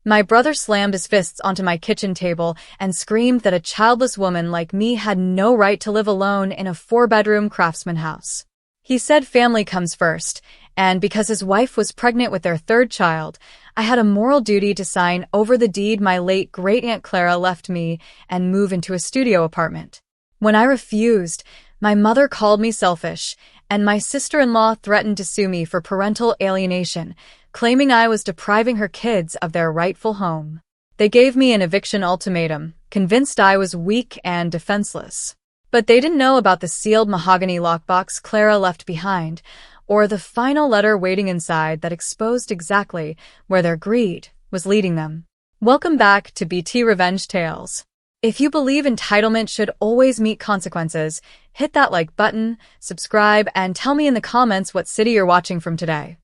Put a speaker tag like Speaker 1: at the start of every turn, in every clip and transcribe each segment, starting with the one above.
Speaker 1: My brother slammed his fists onto my kitchen table and screamed that a childless woman like me had no right to live alone in a four-bedroom craftsman house. He said family comes first, and because his wife was pregnant with their third child, I had a moral duty to sign over the deed my late great-aunt Clara left me and move into a studio apartment. When I refused, my mother called me selfish, and my sister-in-law threatened to sue me for parental alienation, claiming I was depriving her kids of their rightful home. They gave me an eviction ultimatum, convinced I was weak and defenseless. But they didn't know about the sealed mahogany lockbox Clara left behind, or the final letter waiting inside that exposed exactly where their greed was leading them. Welcome back to BT Revenge Tales. If you believe entitlement should always meet consequences, hit that like button, subscribe, and tell me in the comments what city you're watching from today.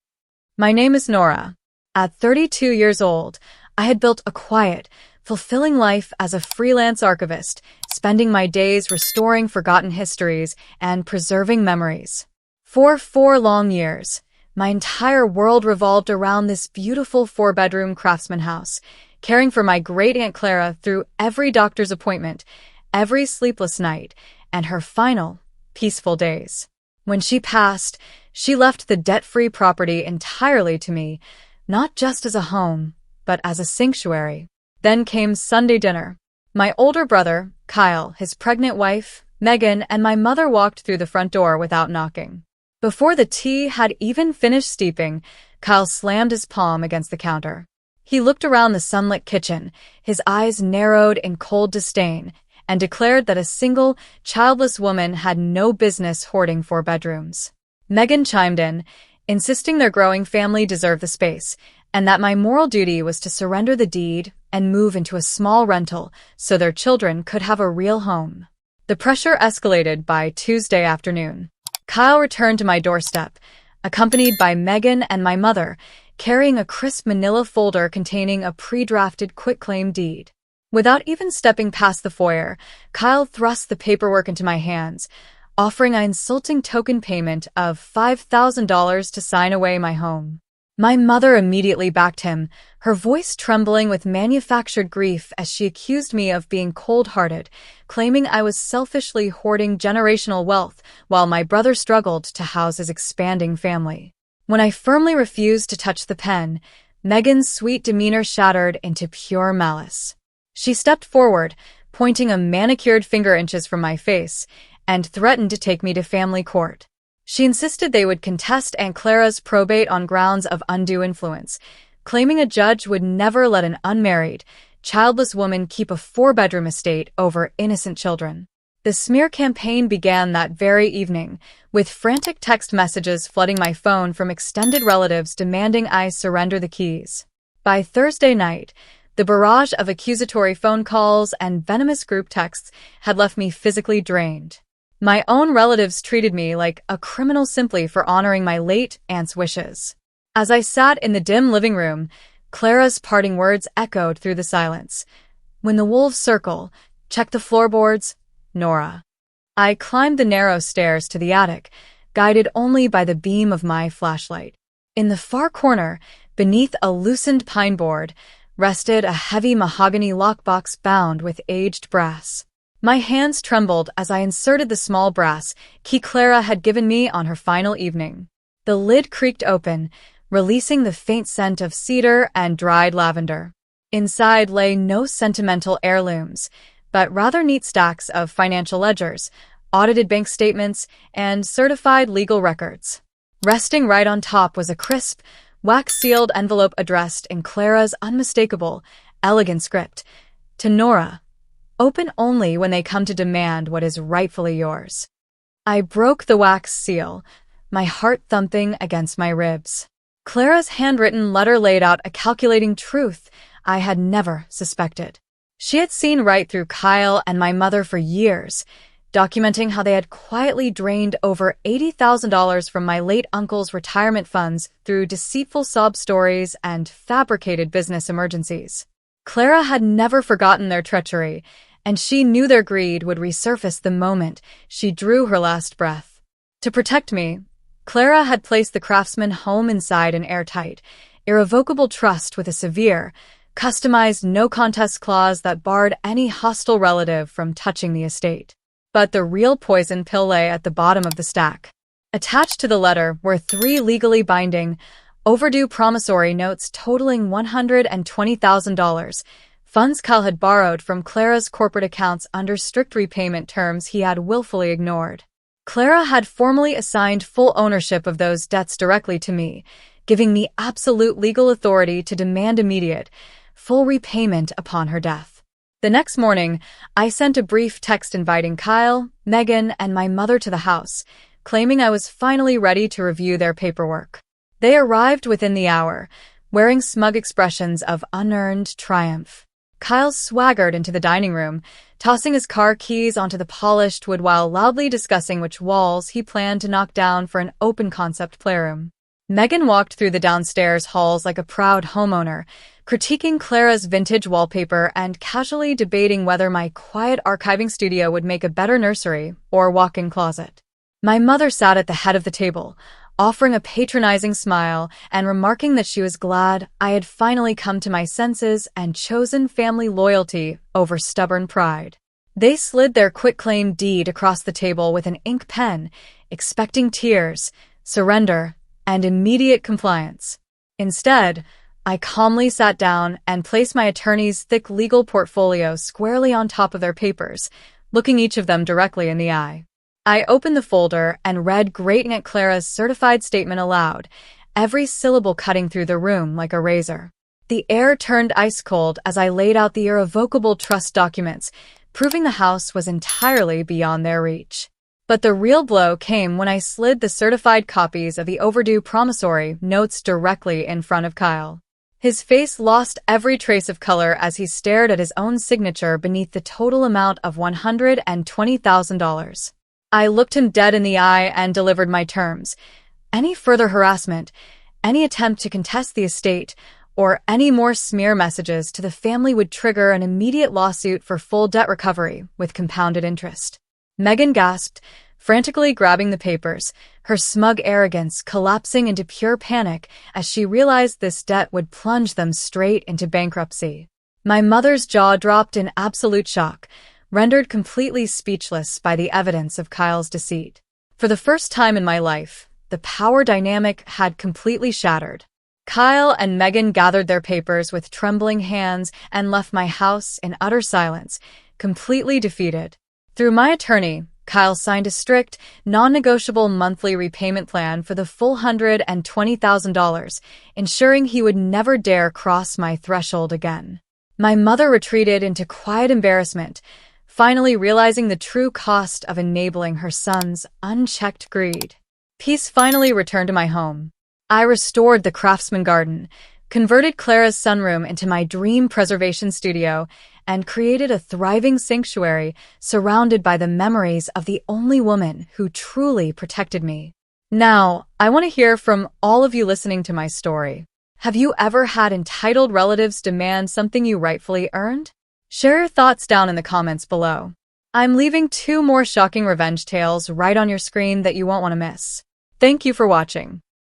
Speaker 1: My name is Nora. At 32 years old, I had built a quiet, fulfilling life as a freelance archivist, spending my days restoring forgotten histories and preserving memories. For 4 long years, my entire world revolved around this beautiful 4-bedroom craftsman house, caring for my great-aunt Clara through every doctor's appointment, every sleepless night, and her final, peaceful days. When she passed, she left the debt-free property entirely to me, not just as a home, but as a sanctuary. Then came Sunday dinner. My older brother, Kyle, his pregnant wife, Megan, and my mother walked through the front door without knocking. Before the tea had even finished steeping, Kyle slammed his palm against the counter. He looked around the sunlit kitchen, his eyes narrowed in cold disdain, and declared that a single, childless woman had no business hoarding 4 bedrooms. Megan chimed in, insisting their growing family deserved the space, and that my moral duty was to surrender the deed and move into a small rental so their children could have a real home. The pressure escalated by Tuesday afternoon. Kyle returned to my doorstep, accompanied by Megan and my mother, carrying a crisp manila folder containing a pre-drafted quitclaim deed. Without even stepping past the foyer, Kyle thrust the paperwork into my hands, offering an insulting token payment of $5,000 to sign away my home. My mother immediately backed him, her voice trembling with manufactured grief as she accused me of being cold-hearted, claiming I was selfishly hoarding generational wealth while my brother struggled to house his expanding family. When I firmly refused to touch the pen, Megan's sweet demeanor shattered into pure malice. She stepped forward, pointing a manicured finger inches from my face, and threatened to take me to family court. She insisted they would contest Aunt Clara's probate on grounds of undue influence, claiming a judge would never let an unmarried, childless woman keep a 4-bedroom estate over innocent children. The smear campaign began that very evening, with frantic text messages flooding my phone from extended relatives demanding I surrender the keys. By Thursday night, the barrage of accusatory phone calls and venomous group texts had left me physically drained. My own relatives treated me like a criminal simply for honoring my late aunt's wishes. As I sat in the dim living room, Clara's parting words echoed through the silence. When the wolves circle, check the floorboards, Nora. I climbed the narrow stairs to the attic, guided only by the beam of my flashlight. In the far corner, beneath a loosened pine board, rested a heavy mahogany lockbox bound with aged brass. My hands trembled as I inserted the small brass key Clara had given me on her final evening. The lid creaked open, releasing the faint scent of cedar and dried lavender. Inside lay no sentimental heirlooms, but rather neat stacks of financial ledgers, audited bank statements, and certified legal records. Resting right on top was a crisp, wax-sealed envelope addressed in Clara's unmistakable, elegant script. To Nora. Open only when they come to demand what is rightfully yours. I broke the wax seal, my heart thumping against my ribs. Clara's handwritten letter laid out a calculating truth I had never suspected. She had seen right through Kyle and my mother for years, documenting how they had quietly drained over $80,000 from my late uncle's retirement funds through deceitful sob stories and fabricated business emergencies. Clara had never forgotten their treachery, and she knew their greed would resurface the moment she drew her last breath. To protect me, Clara had placed the craftsman home inside an airtight, irrevocable trust with a severe, customized no-contest clause that barred any hostile relative from touching the estate. But the real poison pill lay at the bottom of the stack. Attached to the letter were 3 legally binding, overdue promissory notes totaling $120,000, funds Kyle had borrowed from Clara's corporate accounts under strict repayment terms he had willfully ignored. Clara had formally assigned full ownership of those debts directly to me, giving me absolute legal authority to demand immediate, full repayment upon her death. The next morning, I sent a brief text inviting Kyle, Megan, and my mother to the house, claiming I was finally ready to review their paperwork. They arrived within the hour, wearing smug expressions of unearned triumph. Kyle swaggered into the dining room, tossing his car keys onto the polished wood while loudly discussing which walls he planned to knock down for an open-concept playroom. Megan walked through the downstairs halls like a proud homeowner, critiquing Clara's vintage wallpaper and casually debating whether my quiet archiving studio would make a better nursery or walk-in closet. My mother sat at the head of the table, offering a patronizing smile and remarking that she was glad I had finally come to my senses and chosen family loyalty over stubborn pride. They slid their quitclaim deed across the table with an ink pen, expecting tears, surrender, and immediate compliance. Instead, I calmly sat down and placed my attorney's thick legal portfolio squarely on top of their papers, looking each of them directly in the eye. I opened the folder and read Great Aunt Clara's certified statement aloud, every syllable cutting through the room like a razor. The air turned ice cold as I laid out the irrevocable trust documents, proving the house was entirely beyond their reach. But the real blow came when I slid the certified copies of the overdue promissory notes directly in front of Kyle. His face lost every trace of color as he stared at his own signature beneath the total amount of $120,000. I looked him dead in the eye and delivered my terms. Any further harassment, any attempt to contest the estate, or any more smear messages to the family would trigger an immediate lawsuit for full debt recovery with compounded interest. Megan gasped, frantically grabbing the papers, her smug arrogance collapsing into pure panic as she realized this debt would plunge them straight into bankruptcy. My mother's jaw dropped in absolute shock, rendered completely speechless by the evidence of Kyle's deceit. For the first time in my life, the power dynamic had completely shattered. Kyle and Megan gathered their papers with trembling hands and left my house in utter silence, completely defeated. Through my attorney, Kyle signed a strict, non-negotiable monthly repayment plan for the full $120,000, ensuring he would never dare cross my threshold again. My mother retreated into quiet embarrassment, finally realizing the true cost of enabling her son's unchecked greed. Peace finally returned to my home. I restored the Craftsman garden, converted Clara's sunroom into my dream preservation studio, and created a thriving sanctuary surrounded by the memories of the only woman who truly protected me. Now, I want to hear from all of you listening to my story. Have you ever had entitled relatives demand something you rightfully earned? Share your thoughts down in the comments below. I'm leaving 2 more shocking revenge tales right on your screen that you won't want to miss. Thank you for watching.